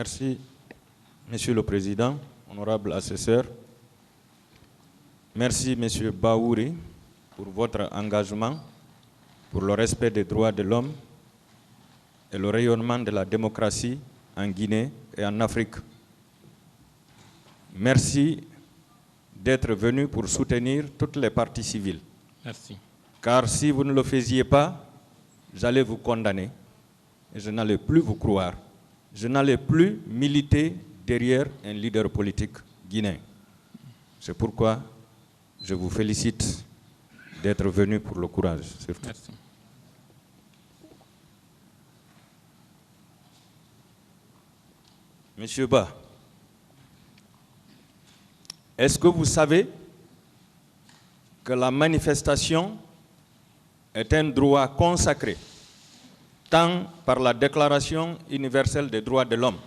Merci, Monsieur le Président, honorable assesseur. Merci, Monsieur Baouri, pour votre engagement pour le respect des droits de l'homme et le rayonnement de la démocratie en Guinée et en Afrique. Merci d'être venu pour soutenir toutes les parties civiles. Merci. Car si vous ne le faisiez pas, j'allais vous condamner et je n'allais plus vous croire. Je n'allais plus militer derrière un leader politique guinéen. C'est pourquoi je vous félicite d'être venu pour le courage. Surtout. Merci. Monsieur Ba, est-ce que vous savez que la manifestation est un droit consacré tant par la Déclaration universelle des droits de l'homme,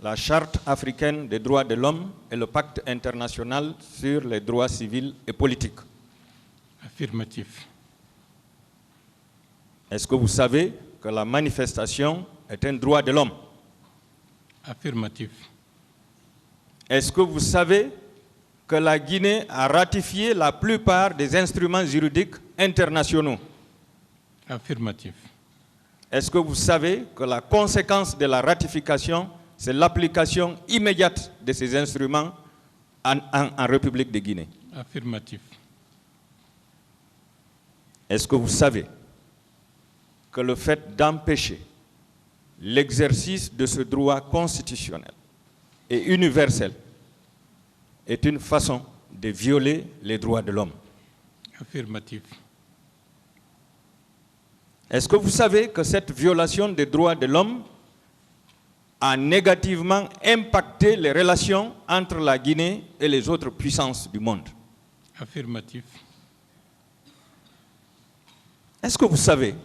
la Charte africaine des droits de l'homme et le Pacte international sur les droits civils et politiques? Affirmatif. Est-ce que vous savez que la manifestation est un droit de l'homme? Affirmatif. Est-ce que vous savez que la Guinée a ratifié la plupart des instruments juridiques internationaux? Affirmatif. Est-ce que vous savez que la conséquence de la ratification, c'est l'application immédiate de ces instruments en République de Guinée? Affirmatif. Est-ce que vous savez que le fait d'empêcher l'exercice de ce droit constitutionnel et universel est une façon de violer les droits de l'homme? Affirmatif. Est-ce que vous savez que cette violation des droits de l'homme a négativement impacté les relations entre la Guinée et les autres puissances du monde? Affirmatif. Est-ce que vous savez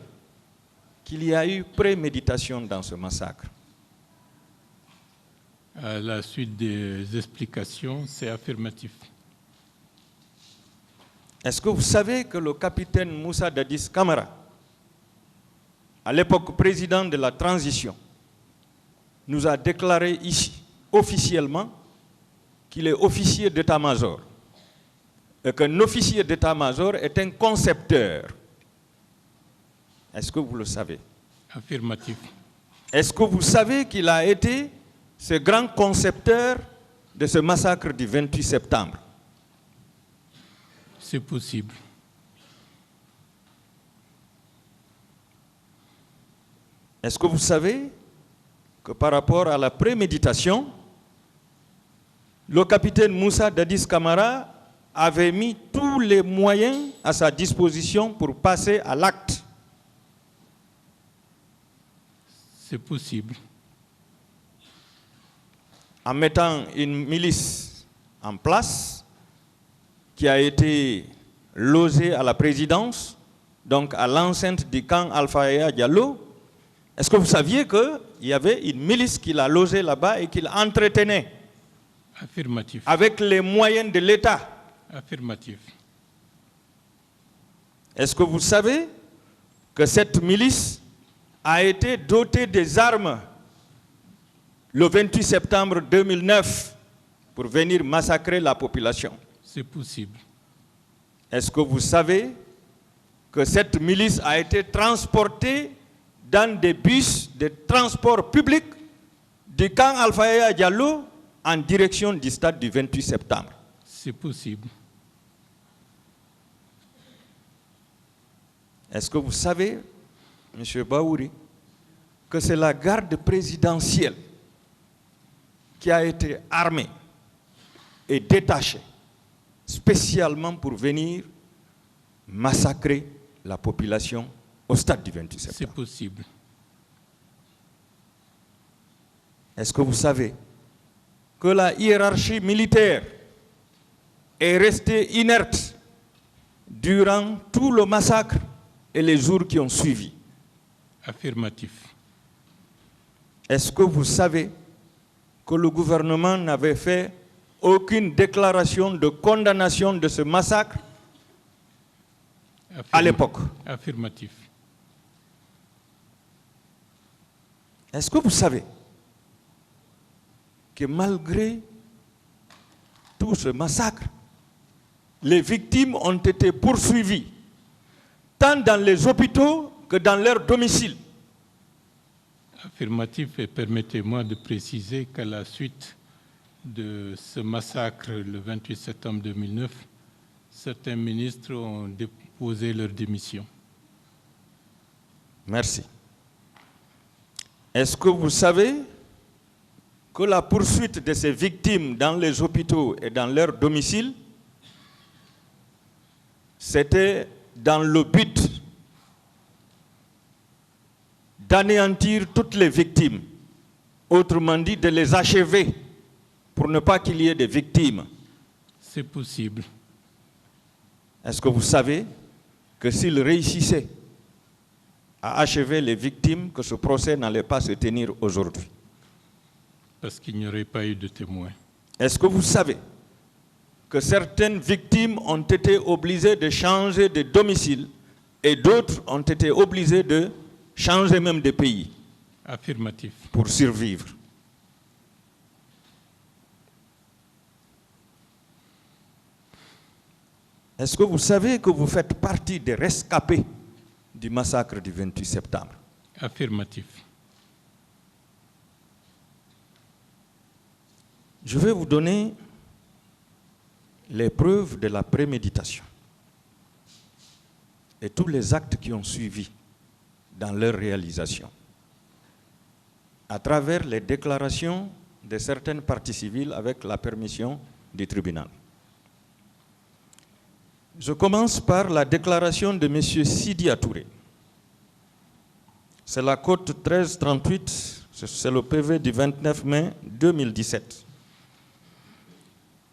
qu'il y a eu préméditation dans ce massacre? À la suite des explications, c'est affirmatif. Est-ce que vous savez que le capitaine Moussa Dadis Camara, à l'époque président de la transition, nous a déclaré ici, officiellement, qu'il est officier d'état-major et qu'un officier d'état-major est un concepteur? Est-ce que vous le savez? Affirmatif. Est-ce que vous savez qu'il a été ce grand concepteur de ce massacre du 28 septembre? C'est possible. Est-ce que vous savez que par rapport à la préméditation, le capitaine Moussa Dadis Camara avait mis tous les moyens à sa disposition pour passer à l'acte? C'est possible. En mettant une milice en place qui a été logée à la présidence, donc à l'enceinte du camp Alpha Yaya Diallo. Est-ce que vous saviez qu'il y avait une milice qui l'a logée là-bas et qu'il entretenait? Affirmatif. Avec les moyens de l'État? Affirmatif. Est-ce que vous savez que cette milice a été dotée des armes le 28 septembre 2009 pour venir massacrer la population? C'est possible. Est-ce que vous savez que cette milice a été transportée dans des bus de transport public du camp Alpha Yaya Diallo en direction du stade du 28 septembre? C'est possible. Est-ce que vous savez, M. Baouri, que c'est la garde présidentielle qui a été armée et détachée spécialement pour venir massacrer la population au stade du 28 septembre? C'est possible. Est-ce que vous savez que la hiérarchie militaire est restée inerte durant tout le massacre et les jours qui ont suivi? Affirmatif. Est-ce que vous savez que le gouvernement n'avait fait aucune déclaration de condamnation de ce massacre à l'époque? Affirmatif. Est-ce que vous savez que malgré tout ce massacre, les victimes ont été poursuivies, tant dans les hôpitaux que dans leur domicile. Affirmatif, et permettez-moi de préciser qu'à la suite de ce massacre le 28 septembre 2009, certains ministres ont déposé leur démission. Merci. Est-ce que vous savez que la poursuite de ces victimes dans les hôpitaux et dans leur domicile, c'était dans le but d'anéantir toutes les victimes, autrement dit de les achever pour ne pas qu'il y ait de victimes? C'est possible. Est-ce que vous savez que s'ils réussissaient à achever les victimes, que ce procès n'allait pas se tenir aujourd'hui? Parce qu'il n'y aurait pas eu de témoins. Est-ce que vous savez que certaines victimes ont été obligées de changer de domicile et d'autres ont été obligées de changer même de pays? Affirmatif. Pour survivre? Est-ce que vous savez que vous faites partie des rescapés du massacre du 28 septembre? Affirmatif. Je vais vous donner les preuves de la préméditation et tous les actes qui ont suivi dans leur réalisation, à travers les déclarations de certaines parties civiles avec la permission du tribunal. Je commence par la déclaration de M. Sidi Atouré. C'est la cote 1338, c'est le PV du 29 mai 2017.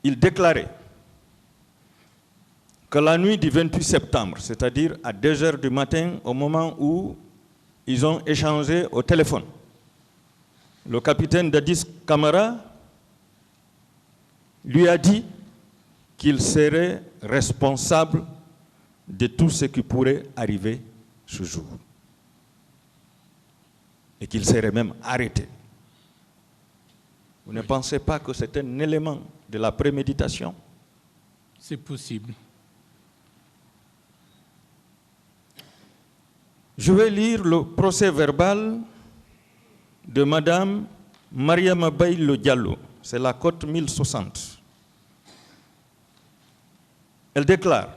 Il déclarait que la nuit du 28 septembre, c'est-à-dire à 2 heures du matin, au moment où ils ont échangé au téléphone, le capitaine Dadis Camara lui a dit qu'il serait responsable de tout ce qui pourrait arriver ce jour et qu'il serait même arrêté. Vous ne pensez pas que c'est un élément de la préméditation? C'est possible. Je vais lire le procès verbal de Madame Mariama Baïlo Diallo. C'est la cote 1060. Elle déclare: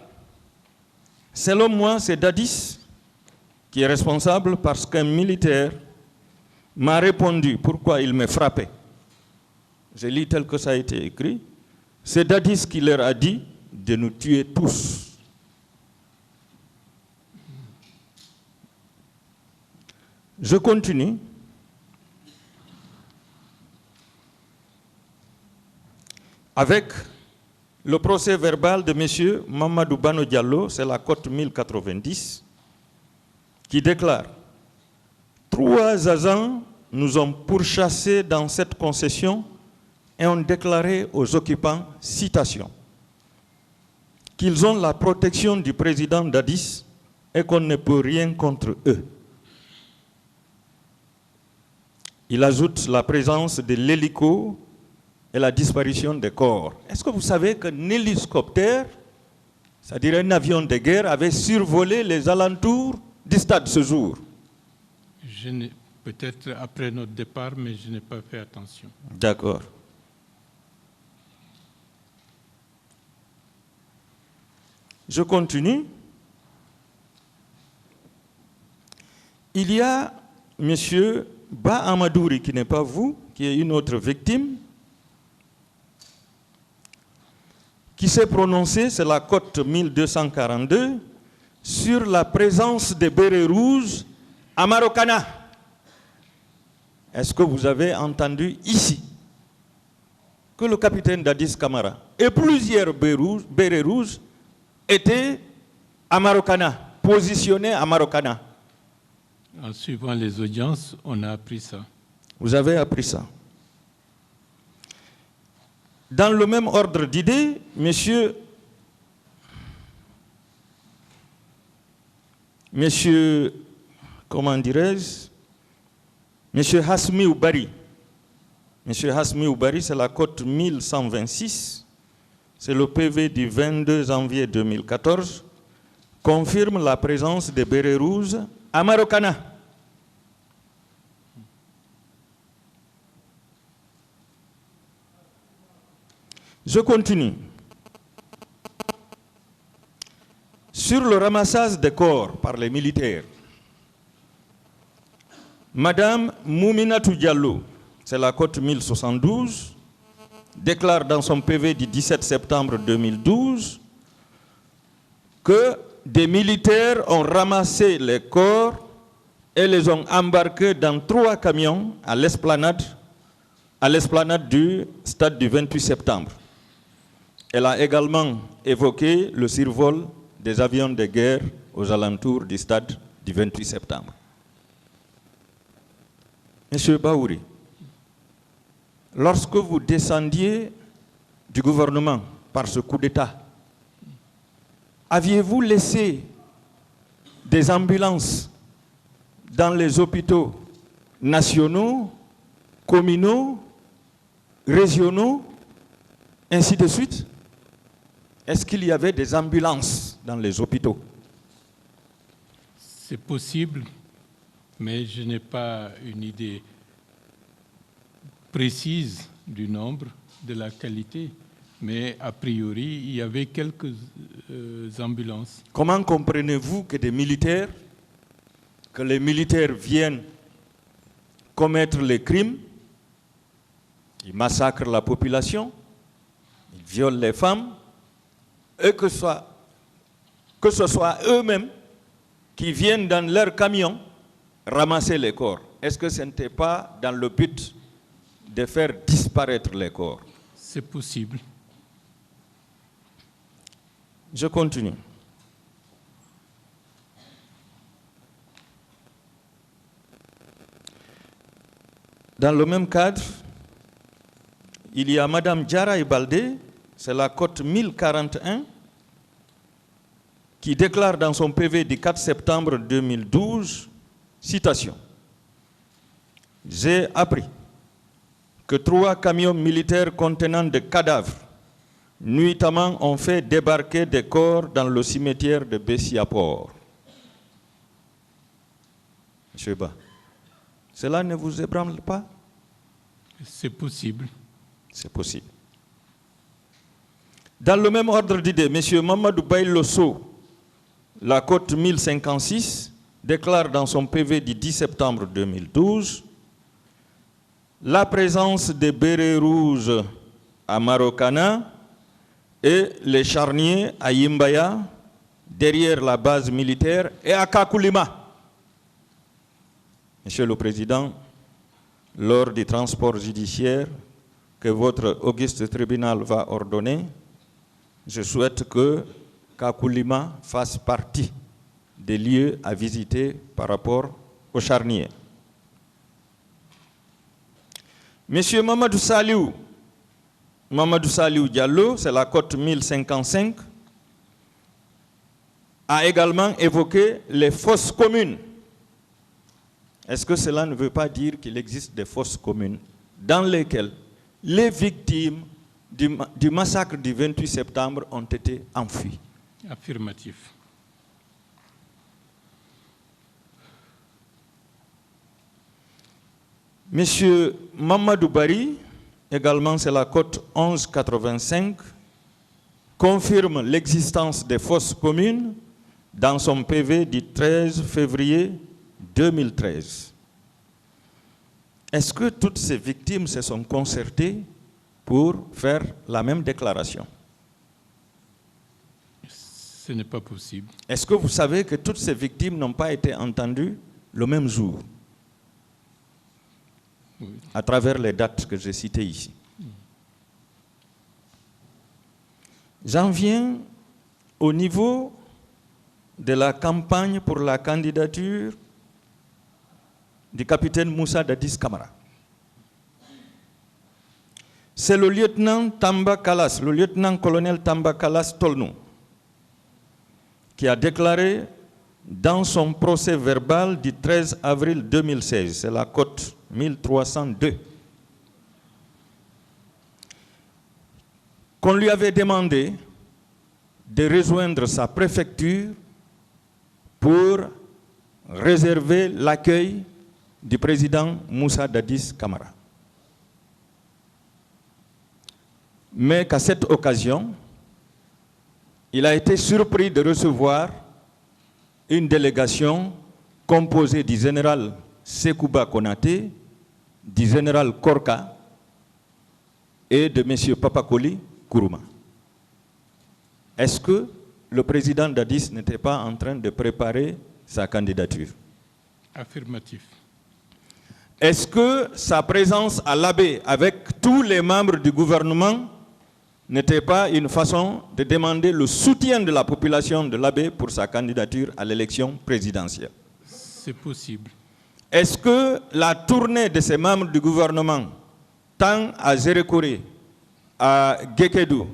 selon moi, c'est Dadis qui est responsable parce qu'un militaire m'a répondu pourquoi il me frappait. Je lis tel que ça a été écrit. C'est Dadis qui leur a dit de nous tuer tous. Je continue. Avec le procès verbal de M. Mamadou Bano Diallo, c'est la cote 1090, qui déclare: 3 agents nous ont pourchassés dans cette concession et ont déclaré aux occupants, citation, qu'ils ont la protection du président Dadis et qu'on ne peut rien contre eux. Il ajoute la présence de l'hélico et la disparition des corps. Est-ce que vous savez qu'un hélicoptère, c'est-à-dire un avion de guerre, avait survolé les alentours du stade ce jour? Peut-être après notre départ, mais je n'ai pas fait attention. D'accord. Je continue. Il y a M. Ba Amadouri, qui n'est pas vous, qui est une autre victime, qui s'est prononcé, c'est la cote 1242, sur la présence des bérets rouges à Marokana. Est-ce que vous avez entendu ici que le capitaine Dadis Camara et plusieurs bérets rouges étaient à Marokana, positionnés à Marokana? En suivant les audiences, on a appris ça. Vous avez appris ça. Dans le même ordre d'idées, monsieur, comment dirais-je, monsieur Hasmi Oubari, M. Hasmi Oubari, c'est la cote 1126. C'est le PV du 22 janvier 2014. Confirme la présence des bérets rouges à Marokana. Je continue. Sur le ramassage des corps par les militaires, Madame Mouminatou Diallo, c'est la cote 1072, déclare dans son PV du 17 septembre 2012 que des militaires ont ramassé les corps et les ont embarqués dans 3 camions à l'esplanade du stade du 28 septembre. Elle a également évoqué le survol des avions de guerre aux alentours du stade du 28 septembre. Monsieur Baouri, lorsque vous descendiez du gouvernement par ce coup d'État, aviez-vous laissé des ambulances dans les hôpitaux nationaux, communaux, régionaux, ainsi de suite? Est-ce qu'il y avait des ambulances dans les hôpitaux? C'est possible, mais je n'ai pas une idée précise du nombre, de la qualité. Mais a priori, il y avait quelques ambulances. Comment comprenez-vous que les militaires viennent commettre les crimes, ils massacrent la population, ils violent les femmes, et que ce soit eux-mêmes qui viennent dans leur camion ramasser les corps? Est-ce que ce n'était pas dans le but de faire disparaître les corps? C'est possible. Je continue. Dans le même cadre, il y a Mme Diara Ibaldé, c'est la cote 1041, qui déclare dans son PV du 4 septembre 2012, citation, « J'ai appris que 3 camions militaires contenant des cadavres nuitamment ont fait débarquer des corps dans le cimetière de Bessiaport. » Monsieur Ba, cela ne vous ébranle pas? C'est possible. C'est possible. Dans le même ordre d'idée, M. Mamadou Baylosso, la cote 1056, déclare dans son PV du 10 septembre 2012 la présence des bérets rouges à Marokana et les charniers à Yimbaya, derrière la base militaire, et à Kakoulima. Monsieur le Président, lors du transport judiciaire que votre auguste tribunal va ordonner, je souhaite que Kakoulima fasse partie des lieux à visiter par rapport aux charniers. Monsieur Mamadou Saliou Diallo, c'est la cote 1055, a également évoqué les fosses communes. Est-ce que cela ne veut pas dire qu'il existe des fosses communes dans lesquelles les victimes du massacre du 28 septembre ont été enfuies? Affirmatif. Monsieur Mamadou Bari, également c'est la cote 1185, confirme l'existence des fosses communes dans son PV du 13 février 2013. Est-ce que toutes ces victimes se sont concertées pour faire la même déclaration? Ce n'est pas possible. Est-ce que vous savez que toutes ces victimes n'ont pas été entendues le même jour? Oui. À travers les dates que j'ai citées ici. J'en viens au niveau de la campagne pour la candidature du capitaine Moussa Dadis Camara. C'est le lieutenant Tamba Kalas, le lieutenant-colonel Tamba Kalas Tolnou, qui a déclaré dans son procès verbal du 13 avril 2016, c'est la cote 1302, qu'on lui avait demandé de rejoindre sa préfecture pour réserver l'accueil du président Moussa Dadis Camara. Mais qu'à cette occasion, il a été surpris de recevoir une délégation composée du général Sekouba Konaté, du général Korka et de M. Papakoli Kourouma. Est-ce que le président Dadis n'était pas en train de préparer sa candidature? Affirmatif. Est-ce que sa présence à l'Abbé avec tous les membres du gouvernement n'était pas une façon de demander le soutien de la population de l'Abbé pour sa candidature à l'élection présidentielle? C'est possible. Est-ce que la tournée de ces membres du gouvernement, tant à Zérekore, à Gekedou,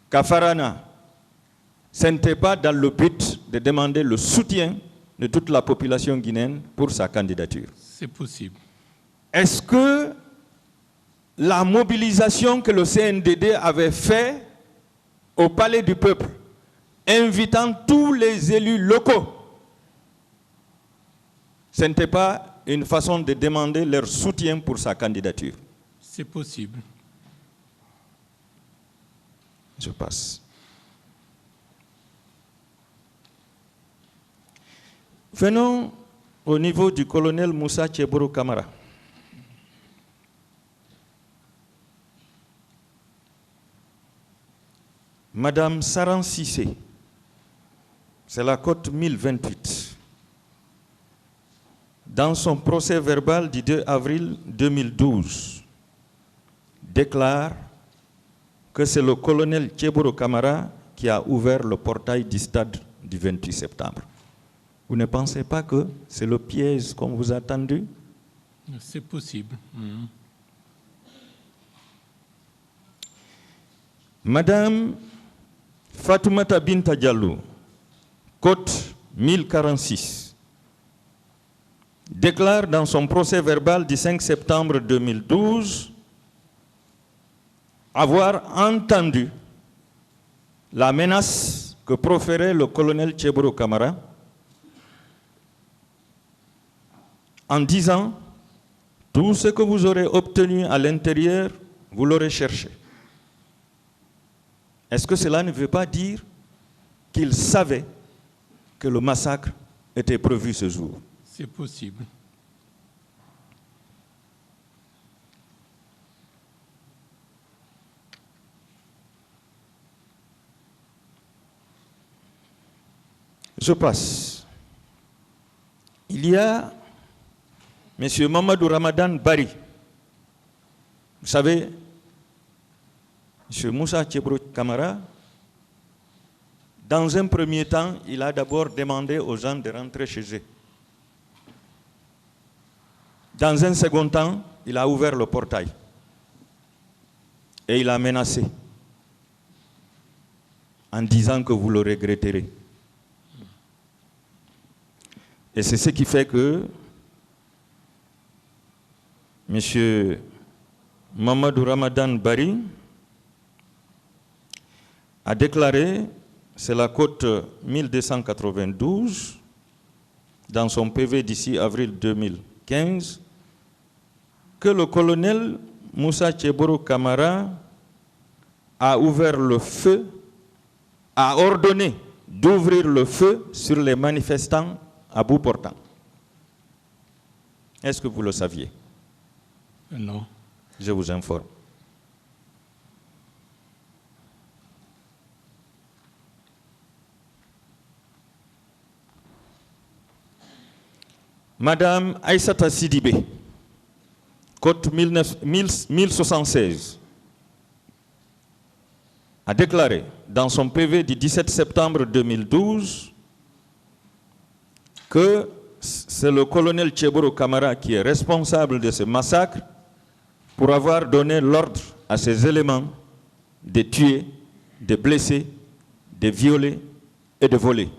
qu'à Farana, ce n'était pas dans le but de demander le soutien de toute la population guinéenne pour sa candidature? C'est possible. Est-ce que la mobilisation que le CNDD avait faite au Palais du Peuple, invitant tous les élus locaux, ce n'était pas une façon de demander leur soutien pour sa candidature? C'est possible. Je passe. Venons au niveau du colonel Moussa Tcheboro Camara. Madame Saran Sissé, c'est la cote 1028. Dans son procès verbal du 2 avril 2012, déclare que c'est le colonel Tcheboro Camara qui a ouvert le portail du stade du 28 septembre. Vous ne pensez pas que c'est le piège qu'on vous a tendu? C'est possible. Madame Fatoumata Binta Diallo, cote 1046, déclare dans son procès verbal du 5 septembre 2012 avoir entendu la menace que proférait le colonel Tcheboro Camara en disant « Tout ce que vous aurez obtenu à l'intérieur, vous l'aurez cherché ». Est-ce que cela ne veut pas dire qu'il savait que le massacre était prévu ce jour? C'est possible. Je passe. Il y a M. Mamadou Ramadan Bari. Vous savez, M. Moussa Tcheboro Camara, dans un premier temps, il a d'abord demandé aux gens de rentrer chez eux. Dans un second temps, il a ouvert le portail et il a menacé en disant que vous le regretterez. Et c'est ce qui fait que M. Mamadou Ramadan Bari a déclaré, c'est la cote 1292, dans son PV d'ici avril 2015, que le colonel Moussa Tcheboro Camara a ouvert le feu, a ordonné d'ouvrir le feu sur les manifestants à bout portant. Est-ce que vous le saviez? Non. Je vous informe. Madame Aïssata Sidibé, cote 1076, a déclaré dans son PV du 17 septembre 2012 que c'est le colonel Tcheboro Camara qui est responsable de ce massacre pour avoir donné l'ordre à ses éléments de tuer, de blesser, de violer et de voler.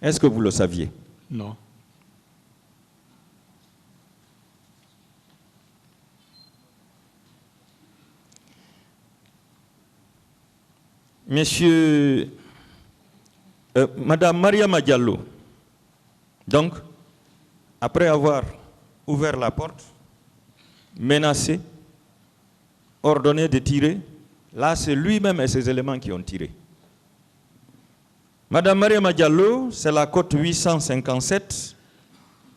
Est-ce que vous le saviez? Non. Madame Mariama Diallo, donc, après avoir ouvert la porte, menacé, ordonné de tirer, là c'est lui-même et ses éléments qui ont tiré. Madame Mariama Diallo, c'est la cote 857,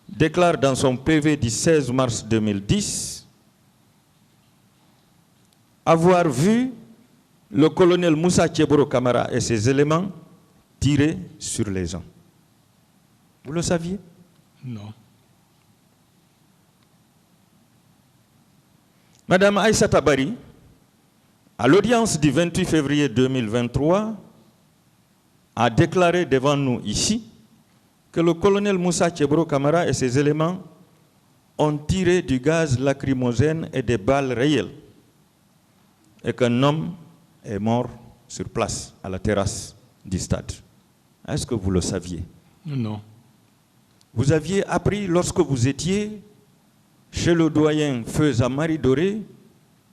déclare dans son PV du 16 mars 2010 avoir vu le colonel Moussa Tcheboro Camara et ses éléments tirer sur les gens. Vous le saviez? Non. Madame Aïssata Bari, à l'audience du 28 février 2023, a déclaré devant nous ici que le colonel Moussa Tcheboro Camara et ses éléments ont tiré du gaz lacrymogène et des balles réelles et qu'un homme est mort sur place, à la terrasse du stade. Est-ce que vous le saviez? Non. Vous aviez appris lorsque vous étiez chez le doyen Feu Zamari Doré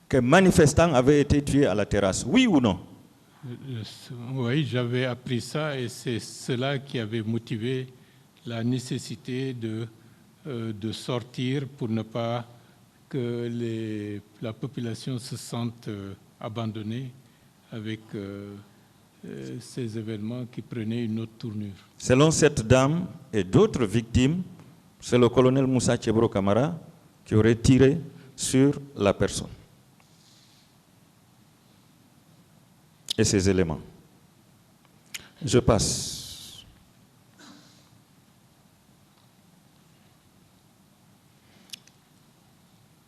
qu'un manifestant avait été tué à la terrasse, oui ou non? Oui, j'avais appris ça et c'est cela qui avait motivé la nécessité de sortir pour ne pas que la population se sente abandonnée avec ces événements qui prenaient une autre tournure. Selon cette dame et d'autres victimes, c'est le colonel Moussa Tcheboro Camara qui aurait tiré sur la personne et ses éléments. Je passe.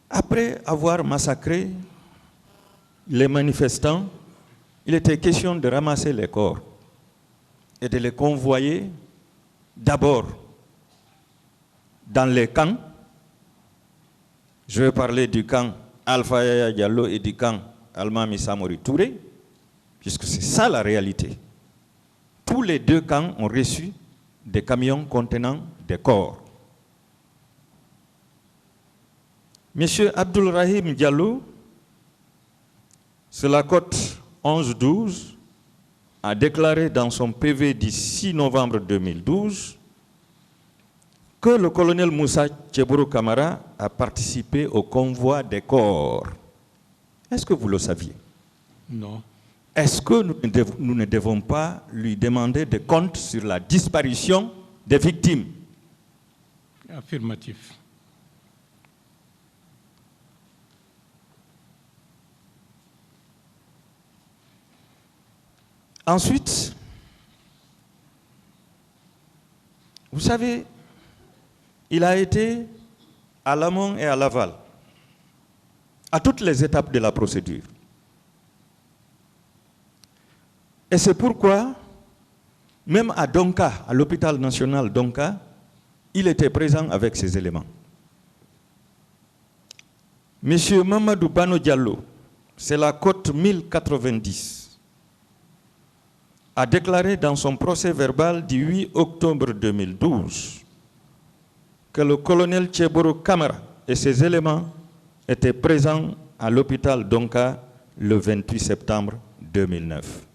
Après avoir massacré les manifestants, il était question de ramasser les corps et de les convoyer d'abord dans les camps. Je vais parler du camp Alpha Yaya Diallo et du camp Almami Samori Touré, puisque c'est ça la réalité. Tous les deux camps ont reçu des camions contenant des corps. Monsieur Abdul Rahim Diallo, c'est la cote 11-12, a déclaré dans son PV du 6 novembre 2012 que le colonel Moussa Tcheboro Camara a participé au convoi des corps. Est-ce que vous le saviez? Non. Est-ce que nous ne devons pas lui demander des comptes sur la disparition des victimes? Affirmatif. Ensuite, vous savez, il a été à l'amont et à l'aval, à toutes les étapes de la procédure. Et c'est pourquoi, même à Donka, à l'hôpital national Donka, il était présent avec ses éléments. Monsieur Mamadou Bano Diallo, c'est la cote 1090, a déclaré dans son procès verbal du 8 octobre 2012 que le colonel Tcheboro Camara et ses éléments étaient présents à l'hôpital Donka le 28 septembre 2009.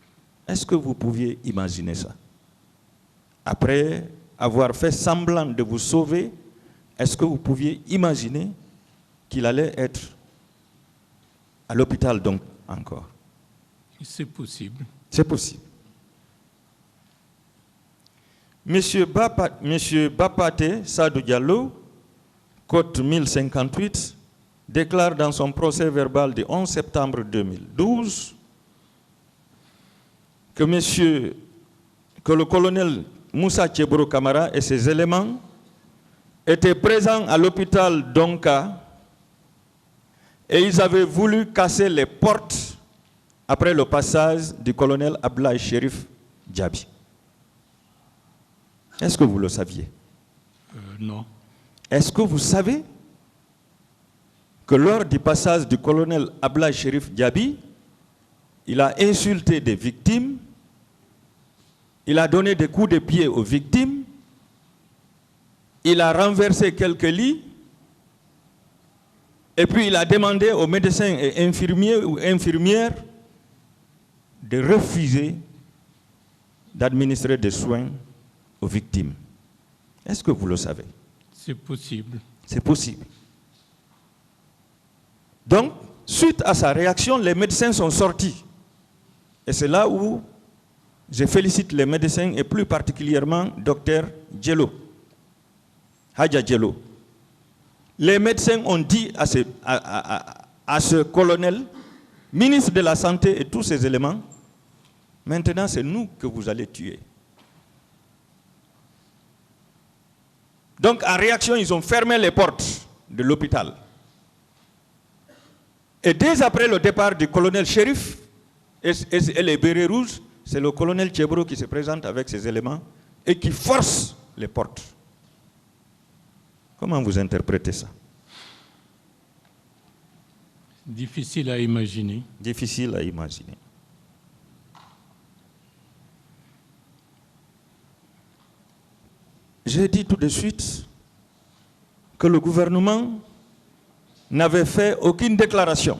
Est-ce que vous pouviez imaginer ça? Après avoir fait semblant de vous sauver, est-ce que vous pouviez imaginer qu'il allait être à l'hôpital donc encore? C'est possible. C'est possible. Monsieur Bapate Sadou Diallo, cote 1058, déclare dans son procès verbal du 11 septembre 2012 que le colonel Moussa Tcheboro Camara et ses éléments étaient présents à l'hôpital Donka et ils avaient voulu casser les portes après le passage du colonel Ablaye Chérif Diaby. Est-ce que vous le saviez? Non. Est-ce que vous savez que lors du passage du colonel Ablaye Chérif Diaby, il a insulté des victimes, il a donné des coups de pied aux victimes, il a renversé quelques lits, et puis il a demandé aux médecins et infirmiers ou infirmières de refuser d'administrer des soins aux victimes. Est-ce que vous le savez? C'est possible. C'est possible. Donc, suite à sa réaction, les médecins sont sortis. Et c'est là où je félicite les médecins et plus particulièrement Dr Diallo, Hadja Diallo. Les médecins ont dit à ce colonel, ministre de la Santé et tous ces éléments, maintenant c'est nous que vous allez tuer. Donc en réaction, ils ont fermé les portes de l'hôpital. Et dès après le départ du colonel Chérif et les bérets rouges, c'est le colonel Tchebro qui se présente avec ses éléments et qui force les portes. Comment vous interprétez ça? Difficile à imaginer. Difficile à imaginer. J'ai dit tout de suite que le gouvernement n'avait fait aucune déclaration.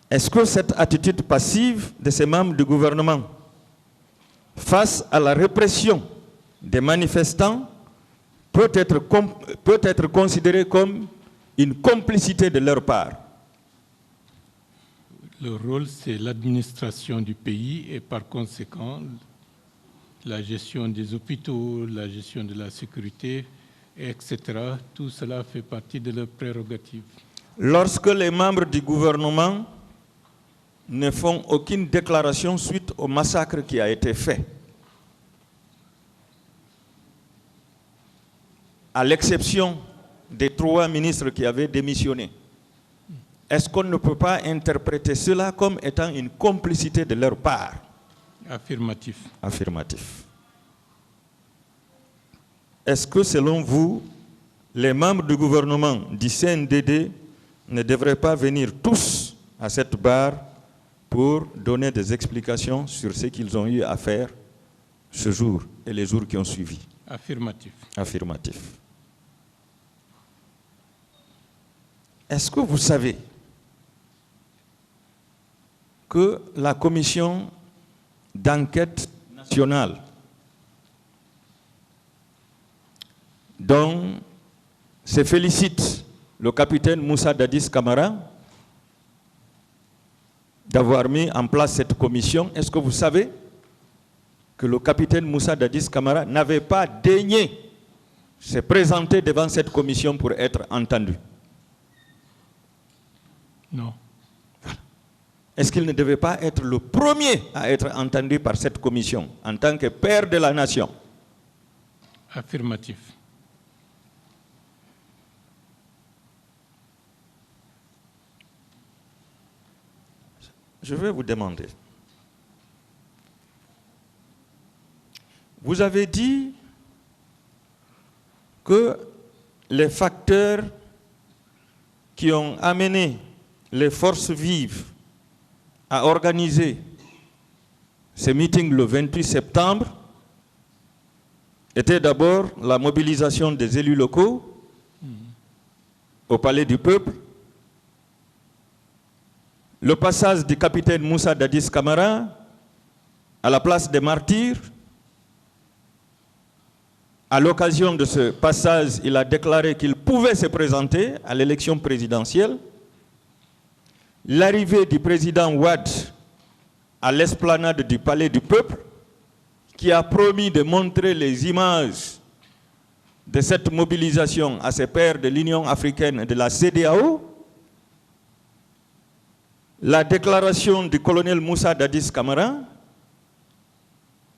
Est-ce que cette attitude passive de ces membres du gouvernement face à la répression des manifestants peut être considérée comme une complicité de leur part? Le rôle, c'est l'administration du pays et par conséquent, la gestion des hôpitaux, la gestion de la sécurité, etc. Tout cela fait partie de leurs prérogatives. Lorsque les membres du gouvernement ne font aucune déclaration suite au massacre qui a été fait, à l'exception des 3 ministres qui avaient démissionné, est-ce qu'on ne peut pas interpréter cela comme étant une complicité de leur part? Affirmatif. Affirmatif. Est-ce que selon vous, les membres du gouvernement du CNDD ne devraient pas venir tous à cette barre pour donner des explications sur ce qu'ils ont eu à faire ce jour et les jours qui ont suivi? Affirmatif. Affirmatif. Est-ce que vous savez que la commission d'enquête nationale dont se félicite le capitaine Moussa Dadis Camara d'avoir mis en place cette commission, est-ce que vous savez que le capitaine Moussa Dadis Camara n'avait pas daigné se présenter devant cette commission pour être entendu? Non. Est-ce qu'il ne devait pas être le premier à être entendu par cette commission en tant que père de la nation? Affirmatif. Je vais vous demander. Vous avez dit que les facteurs qui ont amené les forces vives à organiser ce meeting le 28 septembre était d'abord la mobilisation des élus locaux au Palais du Peuple, le passage du capitaine Moussa Dadis Camara à la place des Martyrs. À l'occasion de ce passage, il a déclaré qu'il pouvait se présenter à l'élection présidentielle. L'arrivée du président Wade à l'esplanade du Palais du Peuple, qui a promis de montrer les images de cette mobilisation à ses pairs de l'Union africaine et de la CEDEAO, la déclaration du colonel Moussa Dadis Camara,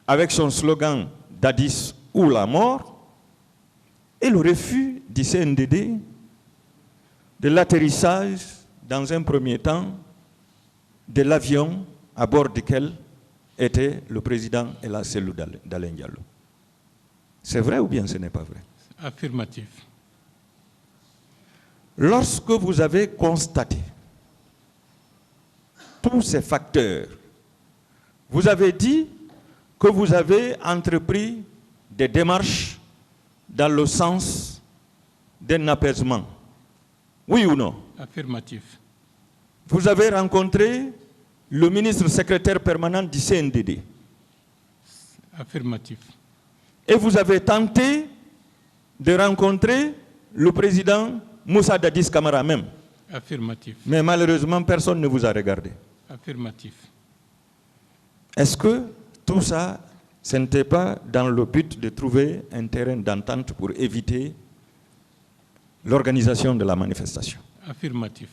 avec son slogan « Dadis ou la mort », et le refus du CNDD de l'atterrissage, dans un premier temps, de l'avion à bord duquel était le président El Hasselou Dalein Diallo. C'est vrai ou bien ce n'est pas vrai? Affirmatif. Lorsque vous avez constaté tous ces facteurs, vous avez dit que vous avez entrepris des démarches dans le sens d'un apaisement. Oui ou non? Affirmatif. Vous avez rencontré le ministre secrétaire permanent du CNDD. Affirmatif. Et vous avez tenté de rencontrer le président Moussa Dadis Camara même. Affirmatif. Mais malheureusement, personne ne vous a regardé. Affirmatif. Est-ce que tout ça, ce n'était pas dans le but de trouver un terrain d'entente pour éviter l'organisation de la manifestation? Affirmatif.